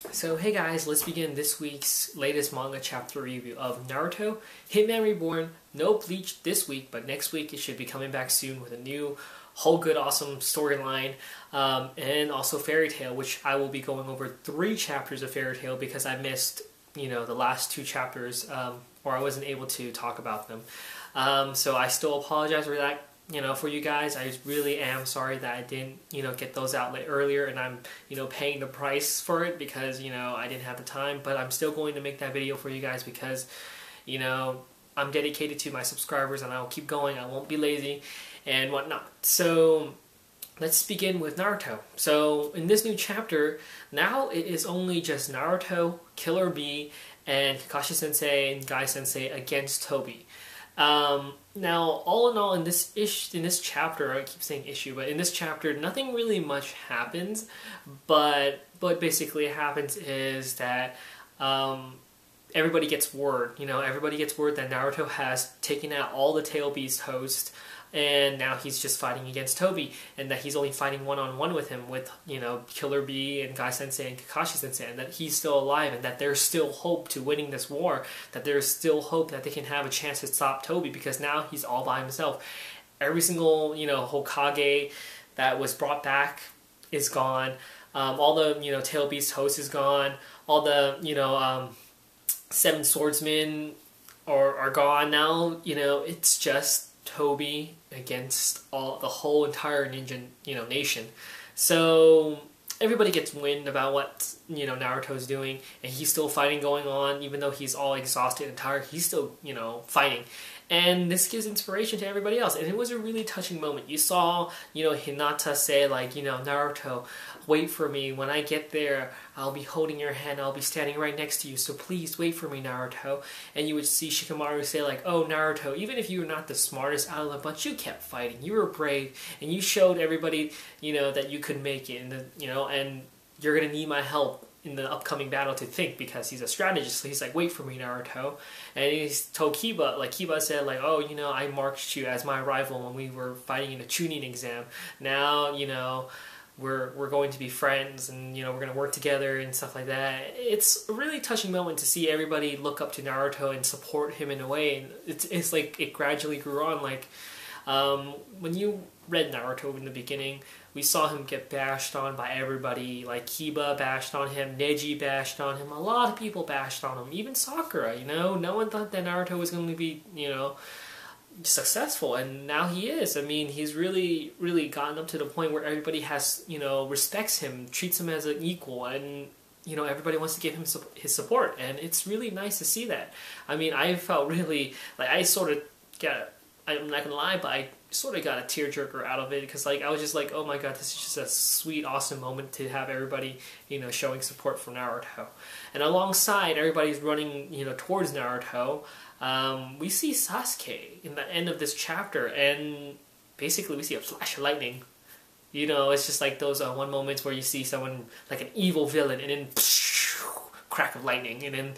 So hey guys, let's begin this week's latest manga chapter review of Naruto Hitman Reborn. No Bleach this week, but next week it should be coming back soon with a new whole good awesome storyline, and also Fairy Tail, which I will be going over 3 chapters of Fairy Tail because I missed the last 2 chapters, or I wasn't able to talk about them. So I still apologize for that. For you guys, I really am sorry that I didn't, get those out earlier, and I'm, paying the price for it because, I didn't have the time, but I'm still going to make that video for you guys because, I'm dedicated to my subscribers and I'll keep going. I won't be lazy and whatnot. So let's begin with Naruto. So in this new chapter, now it is only just Naruto, Killer Bee, and Kakashi Sensei and Guy Sensei against Toby. Now, all in all, in this chapter, I keep saying issue, but in this chapter, nothing really much happens. But basically, what happens is that everybody gets word. Everybody gets word that Naruto has taken out all the Tail Beast hosts, and now he's just fighting against Toby, and that he's only fighting one-on-one with him, with, Killer Bee and Guy Sensei and Kakashi Sensei, and that he's still alive, and that there's still hope to winning this war, that there's still hope that they can have a chance to stop Toby, because now he's all by himself. Every single, Hokage that was brought back is gone. All the, Tail Beast host is gone. All the, 7 swordsmen are gone now. It's just Toby against the whole entire ninja nation. So everybody gets wind about what Naruto's doing, and he's still fighting going on, even though he's all exhausted and tired. He's still fighting, and this gives inspiration to everybody else. And it was a really touching moment. You saw Hinata say, like, Naruto, wait for me. When I get there, I'll be holding your hand. I'll be standing right next to you. So please wait for me, Naruto. And you would see Shikamaru say, like, oh, Naruto, even if you were not the smartest out of the bunch, you kept fighting. You were brave, and you showed everybody, that you could make it. And and you're gonna need my help in the upcoming battle to think, because he's a strategist. So he's like, wait for me, Naruto. And he's told Kiba, like, Kiba said, like, oh, I marked you as my rival when we were fighting in a Chunin exam. Now, we're going to be friends, and we're going to work together and stuff like that. It's a really touching moment to see everybody look up to Naruto and support him in a way. And it's like it gradually grew on. Like, when you read Naruto in the beginning, we saw him get bashed on by everybody. Like, Kiba bashed on him, Neji bashed on him, a lot of people bashed on him, even Sakura. No one thought that Naruto was going to be successful, and now he is. I mean, he's really gotten up to the point where everybody has respects him, treats him as an equal, and everybody wants to give him his support, and it's really nice to see that. I mean, I felt really like I sort of I'm not gonna lie, but I sort of got a tearjerker out of it, because like I was just like, oh my god, this is just a sweet, awesome moment to have everybody showing support for Naruto. And alongside everybody's running towards Naruto, we see Sasuke in the end of this chapter, and basically we see a flash of lightning. It's just like those one moments where you see someone like an evil villain, and then crack of lightning, and then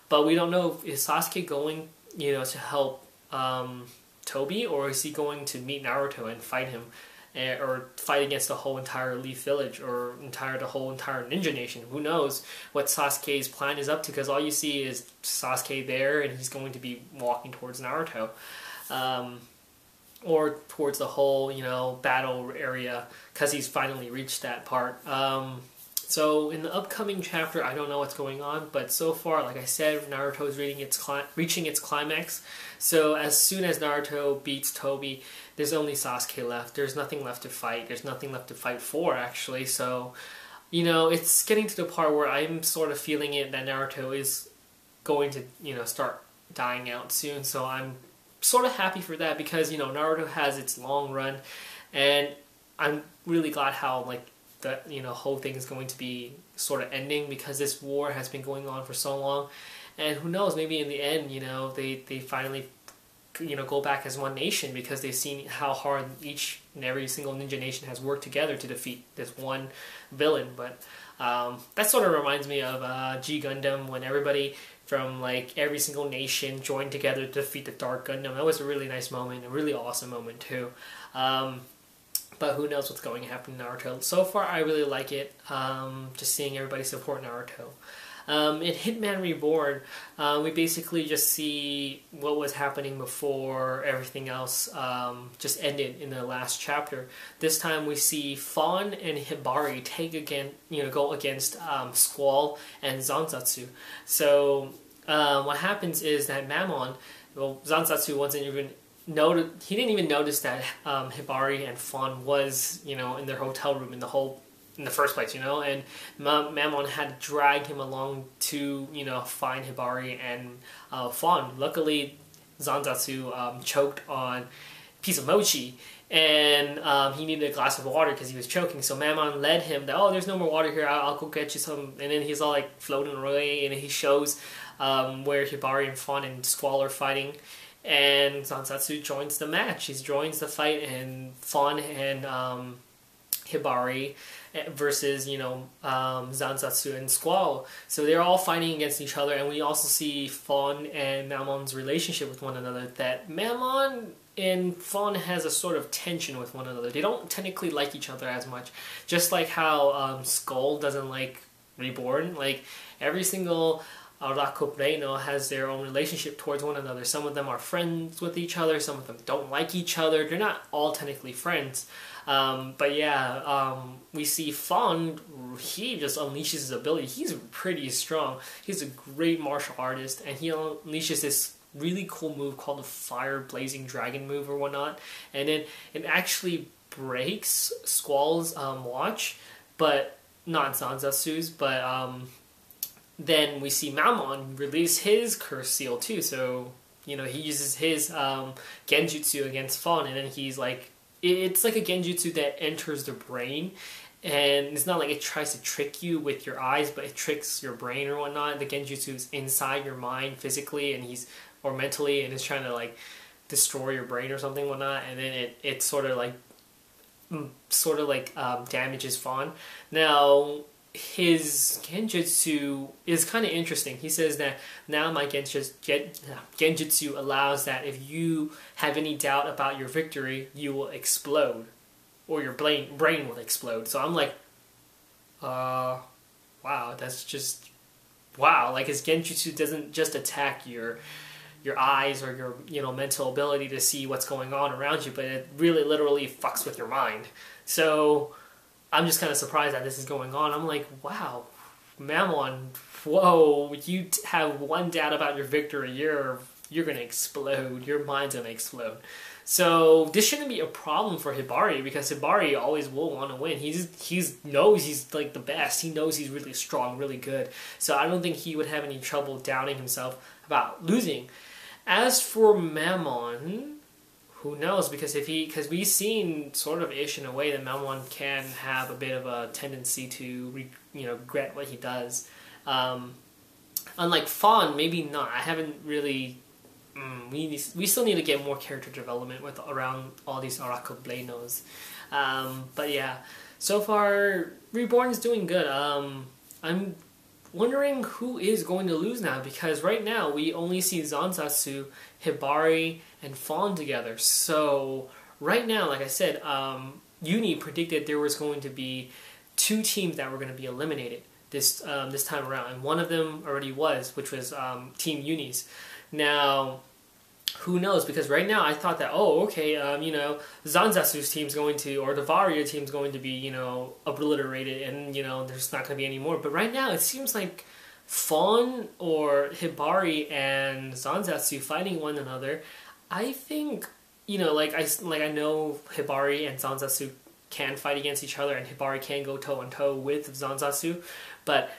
but we don't know, is Sasuke going to help Toby, or is he going to meet Naruto and fight him, or fight against the whole entire Leaf Village, or the whole entire Ninja Nation? Who knows what Sasuke's plan is up to, because all you see is Sasuke there, and he's going to be walking towards Naruto, or towards the whole battle area, because he's finally reached that part. So in the upcoming chapter, I don't know what's going on, but so far, like I said, Naruto is reaching its climax. So as soon as Naruto beats Toby, there's only Sasuke left. There's nothing left to fight. There's nothing left to fight for, actually. So, it's getting to the part where I'm sort of feeling it that Naruto is going to, start dying out soon. So I'm sort of happy for that, because, Naruto has its long run, and I'm really glad how, like, the whole thing is going to be sort of ending, because this war has been going on for so long. And who knows, maybe in the end, they finally go back as one nation, because they've seen how hard each and every single ninja nation has worked together to defeat this one villain. But that sort of reminds me of G Gundam, when everybody from like every single nation joined together to defeat the Dark Gundam. That was a really nice moment, a really awesome moment too. But who knows what's going to happen in Naruto. So far, I really like it. Just seeing everybody support Naruto. In Hitman Reborn, we basically just see what was happening before everything else just ended in the last chapter. This time we see Fawn and Hibari go against Squall and Zanzatsu. So what happens is that Mammon, Zanzatsu wasn't even he didn't even notice that Hibari and Fawn was in their hotel room in the first place, and Mammon had to drag him along to, find Hibari and Fawn. Luckily, Zanzatsu choked on a piece of mochi, and he needed a glass of water because he was choking. So Mammon led him that, there's no more water here, I'll go get you some. And then he's all like floating away, and he shows where Hibari and Fawn and Squall are fighting. And Zanzatsu joins the match. He joins the fight, and Fawn and Hibari versus Zanzatsu and Squall. So they're all fighting against each other, and we also see Fawn and Mammon's relationship with one another. That Mammon and Fawn has a sort of tension with one another. They don't technically like each other as much, just like how Skull doesn't like Reborn. Like every single Arakureino has their own relationship towards one another. Some of them are friends with each other, some of them don't like each other. They're not all technically friends. But yeah, we see Fawn, he just unleashes his ability. He's pretty strong. He's a great martial artist, and he unleashes this really cool move called the Fire Blazing Dragon move or whatnot. And then it actually breaks Squall's watch, but not Zanzatsu's, but then we see Mammon release his curse seal too. So, he uses his genjutsu against Fawn, and then he's like, it's like a genjutsu that enters the brain, and it's not like it tries to trick you with your eyes, but it tricks your brain or whatnot. The genjutsu is inside your mind physically or mentally, and it's trying to like destroy your brain or something whatnot, and then it sort of like damages Fawn. Now his genjutsu is kind of interesting. He says that now my genjutsu allows that if you have any doubt about your victory, you will explode, or your brain will explode. So I'm like, wow, that's just wow. Like his genjutsu doesn't just attack your eyes or your mental ability to see what's going on around you, but it really literally fucks with your mind. So I'm just kind of surprised that this is going on. I'm like, wow, Mammon, whoa, you have one doubt about your victory, you're going to explode. Your mind's going to explode. So this shouldn't be a problem for Hibari, because Hibari always will want to win. He knows he's like the best. He knows he's really strong, really good. So I don't think he would have any trouble doubting himself about losing. As for Mammon, who knows? Because we've seen sort of ish in a way that Mammon can have a bit of a tendency to regret what he does. Unlike Fawn, maybe not. I haven't really. We still need to get more character development around all these Arakureinos. But yeah, so far Reborn's doing good. I'm wondering who is going to lose now, because right now we only see Zanzatsu, Hibari, and Fawn together. So right now, like I said, Uni predicted there was going to be 2 teams that were going to be eliminated this time around, and one of them already was, which was Team Uni's. Now, who knows? Because right now I thought that, Zanzatsu's team's going to, or the Varia team's going to be, obliterated, and, there's not going to be any more. But right now it seems like Fawn or Hibari and Zanzatsu fighting one another. I think, I know Hibari and Zanzatsu can fight against each other, and Hibari can go toe-on-toe with Zanzatsu, but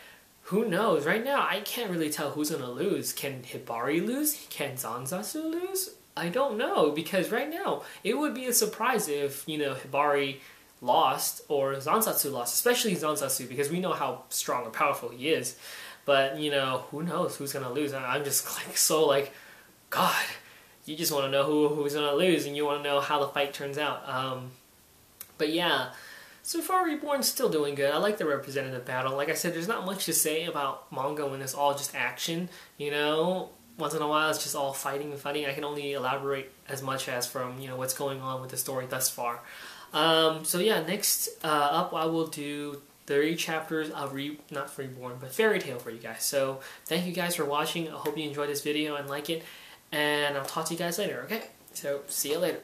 who knows? Right now, I can't really tell who's going to lose. Can Hibari lose? Can Zanzatsu lose? I don't know, because right now, it would be a surprise if, Hibari lost or Zanzatsu lost, especially Zanzatsu, because we know how strong or powerful he is. But, who knows who's going to lose? I'm just God, you just want to know who's going to lose, and you want to know how the fight turns out. But yeah, so far Reborn's still doing good. I like the representative battle. Like I said, there's not much to say about manga when it's all just action, Once in a while it's just all fighting and fighting. I can only elaborate as much as from, what's going on with the story thus far. So yeah, next up I will do 30 chapters of not Reborn, but Fairy Tail for you guys. So thank you guys for watching. I hope you enjoyed this video and like it. And I'll talk to you guys later, okay? So see you later.